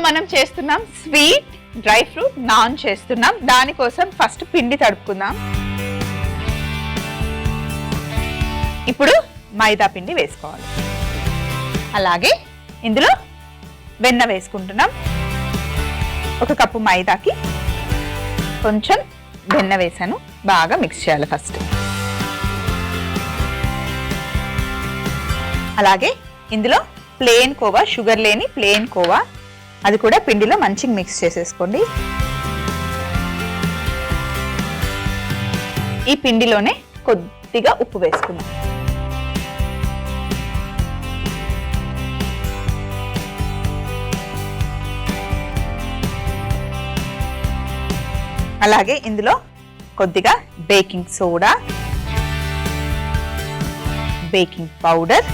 మనం చేస్తున్నాం sweet dry fruit non చేస్తున్నాం. దానికోసం ఫస్ట్ పిండి తడుపుకుందాం. ఇప్పుడు మైదా పిండి వేసుకోవాలి. అలాగే ఇందులో వెన్న వేసుకుంటున్నాం. 1 కప్పు మైదాకి కొంచెం వెన్న వేసాను. బాగా మిక్స్ చేయాలి ఫస్ట్. అలాగే ఇందులో ప్లెయిన్ కోవా, షుగర్ లేని ప్లెయిన్ కోవా, అది కూడా పిండిలో మంచిగా మిక్స్ చేసేసుకోండి. ఈ పిండిలోనే కొద్దిగా ఉప్పు వేసుకుందాం. అలాగే ఇందులో కొద్దిగా baking soda, baking powder,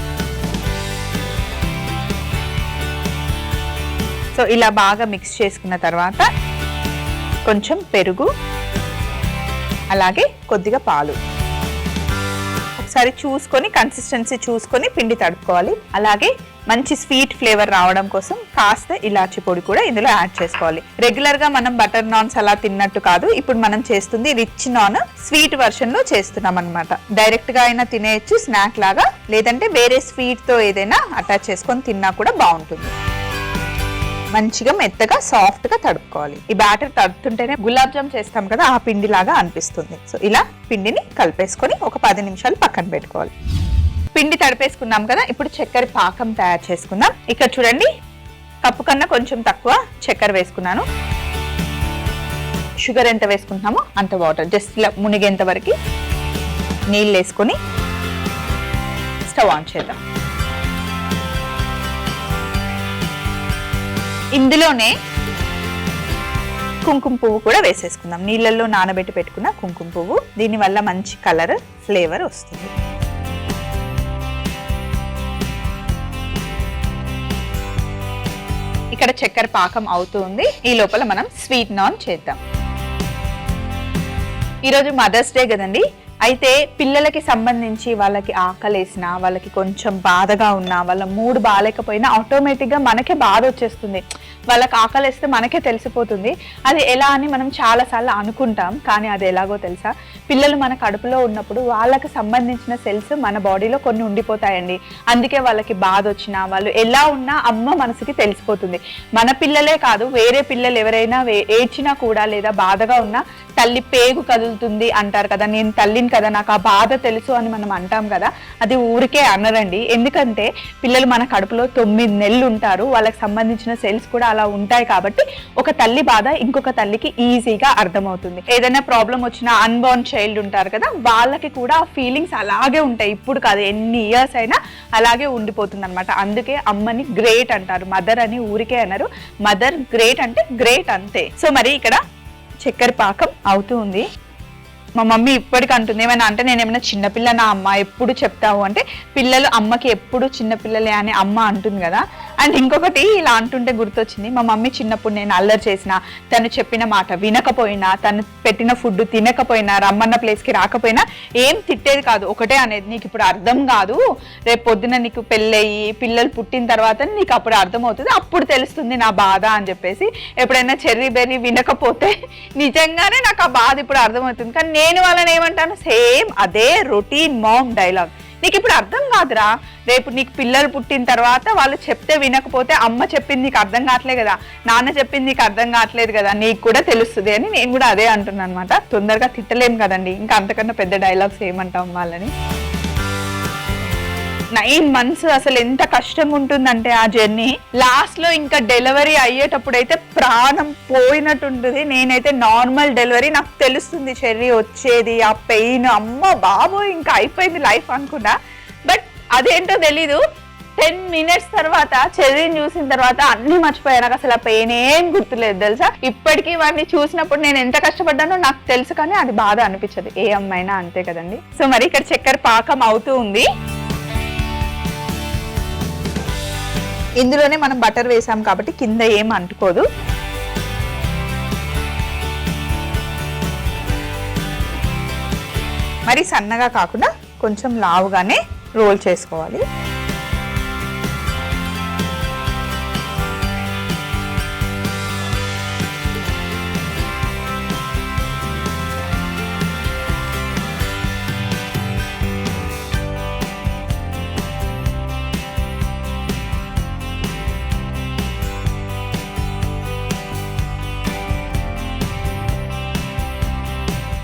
so ఇలా బాగా మిక్స్ చేసుకున్న తర్వాత కొంచెం పెరుగు, అలాగే కొద్దిగా పాలు. ఒకసారి చూసుకొని కన్సిస్టెన్సీ చూసుకొని పిండి తడుపుకోవాలి. అలాగే మంచి స్వీట్ ఫ్లేవర్ రావడం కోసం కాస్త ఇలాచి పొడి కూడా ఇందులో యాడ్ చేసుకోవాలి. రెగ్యులర్ గా మనం బటర్ నాన్స్ అలా తిన్నట్టు కాదు, ఇప్పుడు మనం చేస్తుంది రిచ్ నాన్ స్వీట్ వర్షన్ లో చేస్తున్నాం అనమాట. డైరెక్ట్ గా అయినా తినేయచ్చు స్నాక్ లాగా, లేదంటే వేరే స్వీట్ తో ఏదైనా అటాచ్ చేసుకొని తిన్నా కూడా బాగుంటుంది. మంచిగా మెత్తగా సాఫ్ట్ గా తడుపుకోవాలి. ఈ బ్యాటర్ తడుపుతుంటేనే గులాబ్ జామ్ చేస్తాం కదా, ఆ పిండి లాగా అనిపిస్తుంది. సో ఇలా పిండిని కలిపేసుకొని ఒక 10 నిమిషాలు పక్కన పెట్టుకోవాలి. పిండి తడిపేసుకున్నాం కదా, ఇప్పుడు చక్కెర పాకం తయారు చేసుకుందాం. ఇక్కడ చూడండి, కప్పు కన్నా కొంచెం తక్కువ చక్కెర వేసుకున్నాను. షుగర్ ఎంత వేసుకుంటున్నామో అంత వాటర్, జస్ట్ ఇలా మునిగేంత వరకు నీళ్ళు వేసుకొని స్టవ్ ఆన్ చేద్దాం. ఇందులోనే కుంకుమ పువ్వు కూడా వేసేసుకుందాం. నీళ్ళల్లో నానబెట్టి పెట్టుకున్న కుంకుమ పువ్వు, దీనివల్ల మంచి కలర్ ఫ్లేవర్ వస్తుంది. ఇక్కడ చక్కెర పాకం అవుతుంది. ఈ లోపల మనం స్వీట్ నాన్ చేద్దాం. ఈరోజు మదర్స్ డే కదండి, అయితే పిల్లలకి సంబంధించి వాళ్ళకి ఆకలేసినా, వాళ్ళకి కొంచెం బాధగా ఉన్నా, వాళ్ళ మూడ్ బాగాలేకపోయినా ఆటోమేటిక్గా మనకే బాధ వచ్చేస్తుంది. వాళ్ళకి ఆకలేస్తే మనకే తెలిసిపోతుంది. అది ఎలా అని మనం చాలాసార్లు అనుకుంటాం, కానీ అది ఎలాగో తెలుసా, పిల్లలు మన కడుపులో ఉన్నప్పుడు వాళ్ళకి సంబంధించిన సెల్స్ మన బాడీలో కొన్ని ఉండిపోతాయండి. అందుకే వాళ్ళకి బాధ వచ్చినా, వాళ్ళు ఎలా ఉన్నా అమ్మ మనసుకి తెలిసిపోతుంది. మన పిల్లలే కాదు, వేరే పిల్లలు ఎవరైనా ఏడ్చినా కూడా లేదా బాధగా ఉన్నా తల్లి పేగు కదులుతుంది అంటారు కదా, నేను తల్లిని కదా, నాకు ఆ బాధ తెలుసు అని మనం అంటాం కదా, అది ఊరికే అనరండి. ఎందుకంటే పిల్లలు మన కడుపులో 9 నెలలు ఉంటారు, వాళ్ళకి సంబంధించిన సెల్స్ కూడా అలా ఉంటాయి. కాబట్టి ఒక తల్లి బాధ ఇంకొక తల్లికి ఈజీగా అర్థమవుతుంది. ఏదైనా ప్రాబ్లం వచ్చినా అన్బోర్న్ చైల్డ్ ఉంటారు కదా, వాళ్ళకి కూడా ఆ ఫీలింగ్స్ అలాగే ఉంటాయి. ఇప్పుడు కాదు, ఎన్ని ఇయర్స్ అయినా అలాగే ఉండిపోతుంది అనమాట. అందుకే అమ్మని గ్రేట్ అంటారు, మదర్ అని ఊరికే అన్నారు. మదర్ గ్రేట్ అంటే గ్రేట్ అంతే. సో మరి ఇక్కడ చక్కెర పాకం అవుతూ ఉంది. మా మమ్మీ ఇప్పటికి అంటుంది, ఏమైనా అంటే నేను ఏమైనా చిన్నపిల్ల నా అమ్మ ఎప్పుడు చెప్తావు అంటే, పిల్లలు అమ్మకి ఎప్పుడు చిన్నపిల్లలే అని అమ్మ అంటుంది కదా. అండ్ ఇంకొకటి ఇలా అంటుంటే గుర్తొచ్చింది, మా మమ్మీ చిన్నప్పుడు నేను అల్లరి చేసినా, తను చెప్పిన మాట వినకపోయినా, తను పెట్టిన ఫుడ్ తినకపోయినా, రమ్మన్న ప్లేస్కి రాకపోయినా ఏం తిట్టేది కాదు, ఒకటే అనేది, నీకు ఇప్పుడు అర్థం కాదు, రేపు పొద్దున నీకు పెళ్ళయి పిల్లలు పుట్టిన తర్వాత నీకు అప్పుడు అర్థమవుతుంది, అప్పుడు తెలుస్తుంది నా బాధ అని చెప్పేసి. ఎప్పుడైనా చెర్రీ బెర్రీ వినకపోతే నిజంగానే నాకు ఆ బాధ ఇప్పుడు అర్థమవుతుంది. కానీ నేను వాళ్ళని ఏమంటాను, సేమ్ అదే రొటీన్ మామ్ డైలాగ్, నీకు ఇప్పుడు అర్థం కాదురా, రేపు నీకు పిల్లలు పుట్టిన తర్వాత వాళ్ళు చెప్తే వినకపోతే అమ్మ చెప్పింది నీకు అర్థం కావట్లేదు కదా, నాన్న చెప్పింది నీకు అర్థం కావట్లేదు కదా, నీకు కూడా తెలుస్తుంది అని నేను కూడా అదే అంటున్నాను అనమాట. తొందరగా తిట్టలేం కదండి, ఇంకా అంతకన్నా పెద్ద డైలాగ్స్ ఏమంటాం వాళ్ళని. 9 months అసలు ఎంత కష్టంగా ఉంటుందంటే ఆ జర్నీ. లాస్ట్ లో ఇంకా డెలివరీ అయ్యేటప్పుడు అయితే ప్రాణం పోయినట్టు ఉంటుంది. నేనైతే నార్మల్ డెలివరీ నాకు తెలుస్తుంది చెర్రీ వచ్చేది, ఆ పెయిన్, అమ్మ బాబోయ్ ఇంకా అయిపోయింది లైఫ్ అనుకున్నా. బట్ అదేంటో తెలీదు, 10 minutes తర్వాత చెర్రీని చూసిన తర్వాత అన్ని మర్చిపోయాను. నాకు అసలు ఆ పెయిన్ ఏం గుర్తులేదు తెలుసా. ఇప్పటికీ వాడిని చూసినప్పుడు నేను ఎంత కష్టపడ్డానో నాకు తెలుసు, కానీ అది బాధ అనిపించదు, ఏ అమ్మైనా అంతే కదండి. సో మరి ఇక్కడ చక్కెర పాకం అవుతూ ఉంది. ఇందులోనే మనం బటర్ వేసాం కాబట్టి కింద ఏం అంటుకోదు. మరి సన్నగా కాకుండా కొంచెం లావుగానే రోల్ చేసుకోవాలి.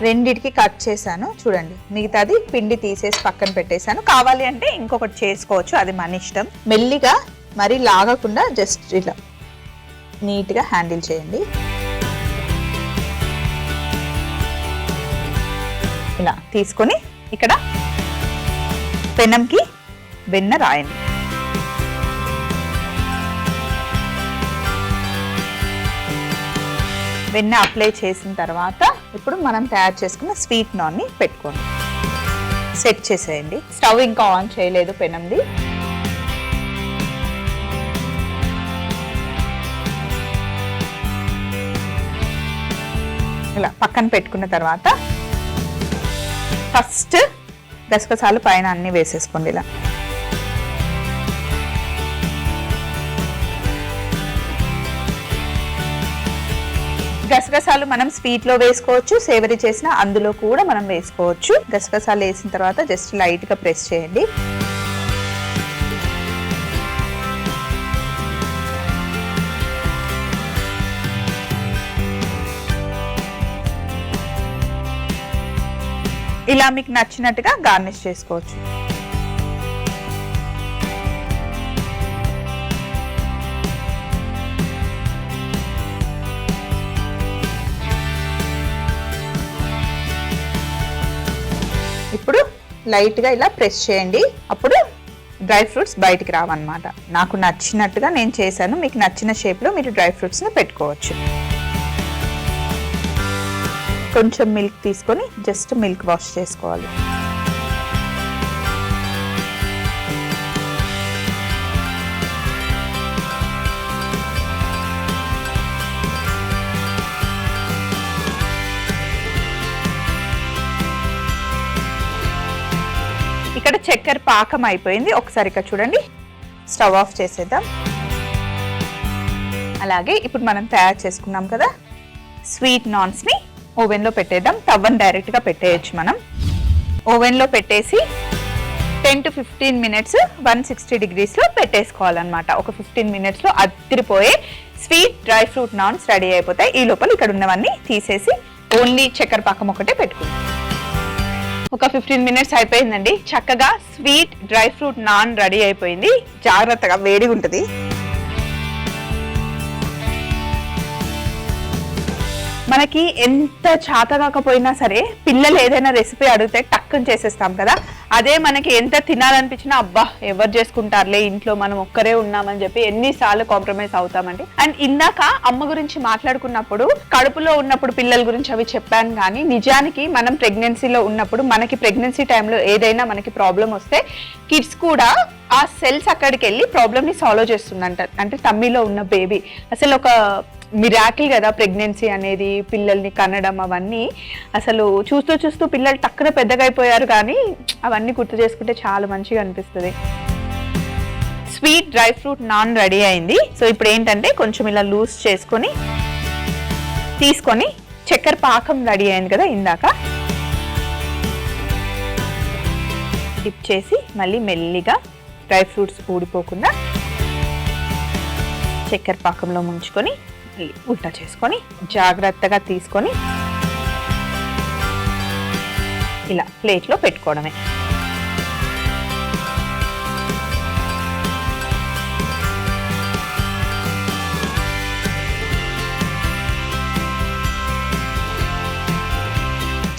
రెండిటికి కట్ చేశాను చూడండి. మిగతాది పిండి తీసేసి పక్కన పెట్టేశాను. కావాలి అంటే ఇంకొకటి చేసుకోవచ్చు, అది మన ఇష్టం. మెల్లిగా మరి లాగకుండా జస్ట్ ఇలా నీట్గా హ్యాండిల్ చేయండి. ఇలా తీసుకొని ఇక్కడ పెనంకి వెన్న రాయండి. వెన్న అప్లై చేసిన తర్వాత ఇప్పుడు మనం తయారు చేసుకున్న స్వీట్ నాన్ని పెట్టుకోండి. సెట్ చేసేయండి. స్టవ్ ఇంకా ఆన్ చేయలేదు పెనంది. ఇలా పక్కన పెట్టుకున్న తర్వాత ఫస్ట్ గసగసాలు పైన అన్ని వేసేసుకోండి. ఇలా గసగసాలు మనం స్వీట్ లో వేసుకోవచ్చు, సేవరీ చేసిన అందులో కూడా మనం వేసుకోవచ్చు. గసగసాలు వేసిన తర్వాత జస్ట్ లైట్ గా ప్రెస్ చేయండి. ఇలా మీకు నచ్చినట్టుగా గార్నిష్ చేసుకోవచ్చు. ఇప్పుడు లైట్ గా ఇలా ప్రెస్ చేయండి. అప్పుడు డ్రై ఫ్రూట్స్ బయటికి రావన్నమాట. నాకు నచ్చినట్టుగా నేను చేశాను. మీకు నచ్చిన షేప్ లో మీరు డ్రై ఫ్రూట్స్ ని పెట్టుకోవచ్చు. కొంచెం మిల్క్ తీసుకొని జస్ట్ మిల్క్ వాష్ చేసుకోవాలి. ఇక్కడ చక్కెర పాకం అయిపోయింది. ఒకసారి ఇక్కడ చూడండి. స్టవ్ ఆఫ్ చేసేద్దాం. అలాగే ఇప్పుడు మనం తయారు చేసుకున్నాం కదా స్వీట్ నాన్స్ ని ఓవెన్ లో పెట్టేద్దాం. తవ్వని డైరెక్ట్ గా పెట్టేయచ్చు. మనం ఓవెన్ లో పెట్టేసి 10 to 15 మినిట్స్ 160 degrees లో పెట్టేసుకోవాలన్నమాట. ఒక 15 minutes లో అదిరిపోయే sweet dry fruit naans ready అయిపోతాయి. ఈ లోపల ఇక్కడ ఉన్నవన్నీ తీసేసి ఓన్లీ చక్కెర పాకం ఒకటే పెట్టుకుంటాం. ఒక 15 minutes అయిపోయిందండి. చక్కగా sweet dry fruit non ready అయిపోయింది. జాగ్రత్తగా వేడిగా ఉంటుంది. మనకి ఎంత చేత కాకపోయినా సరే పిల్లలు ఏదైనా రెసిపీ అడిగితే టక్కుని చేసేస్తాం కదా. అదే మనకి ఎంత తినాలనిపించినా అబ్బా ఎవరు చేసుకుంటారులే ఇంట్లో మనం ఒక్కరే ఉన్నామని చెప్పి ఎన్నిసార్లు కాంప్రమైజ్ అవుతామండి. అండ్ ఇందాక అమ్మ గురించి మాట్లాడుకున్నప్పుడు కడుపులో ఉన్నప్పుడు పిల్లల గురించి అవి చెప్పాను. కానీ నిజానికి మనం ప్రెగ్నెన్సీలో ఉన్నప్పుడు మనకి ప్రెగ్నెన్సీ టైంలో ఏదైనా మనకి ప్రాబ్లం వస్తే కిడ్స్ కూడా ఆ సెల్స్ అక్కడికి వెళ్ళి ప్రాబ్లమ్ ని సాల్వ్ చేస్తుందంట. అంటే తమ్మిలో ఉన్న బేబీ అసలు ఒక మిరాకిల్ కదా ప్రెగ్నెన్సీ అనేది. పిల్లల్ని కనడం అవన్నీ అసలు చూస్తూ చూస్తూ పిల్లలు టక్కున పెద్దగా అయిపోయారు. కానీ అవన్నీ గుర్తు చేసుకుంటే చాలా మంచిగా అనిపిస్తుంది. Sweet dry fruit non ready అయింది. సో ఇప్పుడు ఏంటంటే కొంచెం ఇలా లూజ్ చేసుకొని తీసుకొని చక్కెర పాకం రెడీ అయింది కదా ఇందాక డిప్ చేసి మళ్ళీ మెల్లిగా డ్రై ఫ్రూట్స్ ఊడిపోకుండా చక్కెర పాకంలో ముంచుకొని ఉల్టా చేసుకొని జాగ్రత్తగా తీసుకొని ఇలా ప్లేట్లో పెట్టుకోవడమే.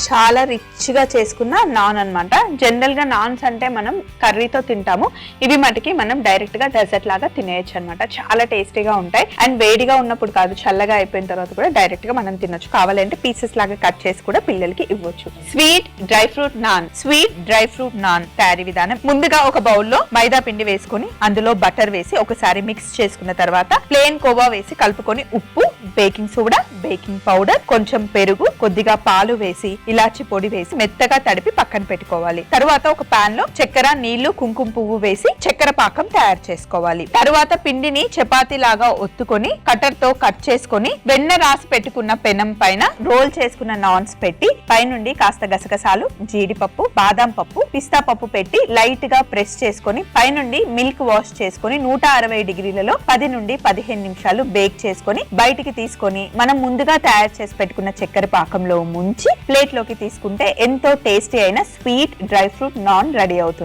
చాలా రిచ్ గా చేసుకున్న నాన్ అన్నమాట. జనరల్ గా నాన్స్ అంటే మనం కర్రీతో తింటాము. ఇవి మటుకి మనం డైరెక్ట్ గా డెజర్ట్ లాగా తినేయచ్చు అనమాట. చాలా టేస్టీగా ఉంటాయి. అండ్ వేడిగా ఉన్నప్పుడు కాదు, చల్లగా అయిపోయిన తర్వాత కూడా డైరెక్ట్ గా మనం తినొచ్చు. కావాలంటే పీసెస్ లాగా కట్ చేసి కూడా పిల్లలకి ఇవ్వచ్చు. Sweet dry fruit non. Sweet dry fruit non తయారీ విధానం. ముందుగా ఒక బౌల్లో మైదా పిండి వేసుకుని అందులో బటర్ వేసి ఒకసారి మిక్స్ చేసుకున్న తర్వాత ప్లేన్ కోవా వేసి కలుపుకొని ఉప్పు, బేకింగ్ సోడా, బేకింగ్ పౌడర్, కొంచెం పెరుగు, కొద్దిగా పాలు వేసి ఇలాచి పొడి వేసి మెత్తగా తడిపి పక్కన పెట్టుకోవాలి. తరువాత ఒక పాన్ లో చక్కెర, నీళ్లు, కుంకుమ పువ్వు వేసి చక్కెర పాకం తయారు చేసుకోవాలి. తరువాత పిండిని చపాతీ లాగా ఒత్తుకొని కటర్ తో కట్ చేసుకొని వెన్న రాసి పెట్టుకున్న పెనం పైన రోల్ చేసుకున్న నాన్స్ పెట్టి పైనుండి కాస్త గసగసాలు, జీడిపప్పు, బాదం పప్పు, పిస్తా పప్పు పెట్టి లైట్ గా ప్రెస్ చేసుకొని పైనుండి మిల్క్ వాష్ చేసుకొని 160 డిగ్రీలలో 10 నుండి 15 నిమిషాలు బేక్ చేసుకొని బయటికి తీసుకొని మనం ముందుగా తయారు చేసి పెట్టుకున్న చక్కెర పాకంలో ముంచి ప్లేట్ లో లోకి తీసుకుంటే ఎంతో టేస్టీ అయిన sweet dry fruit non ready అవుతుంది.